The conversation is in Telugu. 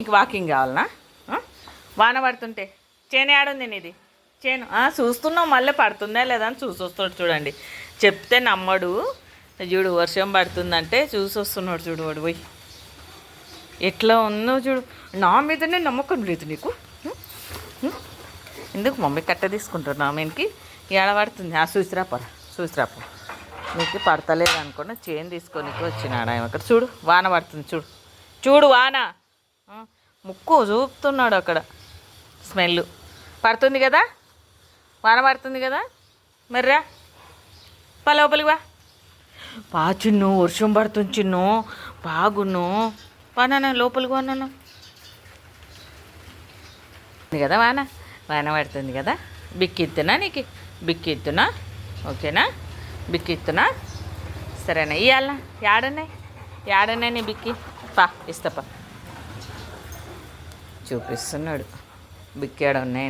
నీకు వాకింగ్ కావాలనా? వాన పడుతుంటే చేను ఆడుంది నీది చేను చూస్తున్నాం, మళ్ళీ పడుతుందా లేదా అని చూసొస్తాడు చూడండి. చెప్తే నమ్మడు. చూడు వర్షం పడుతుందంటే చూసొస్తున్నాడు చూడు వాడు పోయి. ఎట్లా ఉన్నావు చూడు. నా మీదనే నమ్మకం లేదు నీకు. ఎందుకు మమ్మీ కట్ట తీసుకుంటారు నా మీదకి? ఏడ పడుతుంది? చూసిరాపో నీకు పడతలేదు అనుకున్నా. చేను తీసుకొని వచ్చినాడు ఆయన అక్కడ. చూడు వాన పడుతుంది చూడు. చూడు వాన ముక్కు చూపుతున్నాడు అక్కడ. స్మెల్ పడుతుంది కదా, వాన పడుతుంది కదా. మర్రా లోపలికి వా చిన్ను. వర్షం పడుతుంది చిన్ను, బాగున్ను. వానా లోపలికి వానా కదా. వాన పడుతుంది కదా. బిక్కిత్తునా నీకు? బిక్కిత్తునా? ఓకేనా? బిక్కిత్తునా? సరేనా? ఇవ్వాలనా? యాడన్నాయి నీ బిక్కి? ఇస్తాపా. చూపిస్తున్నాడు బిక్కి. ఆడ ఉన్నాయి.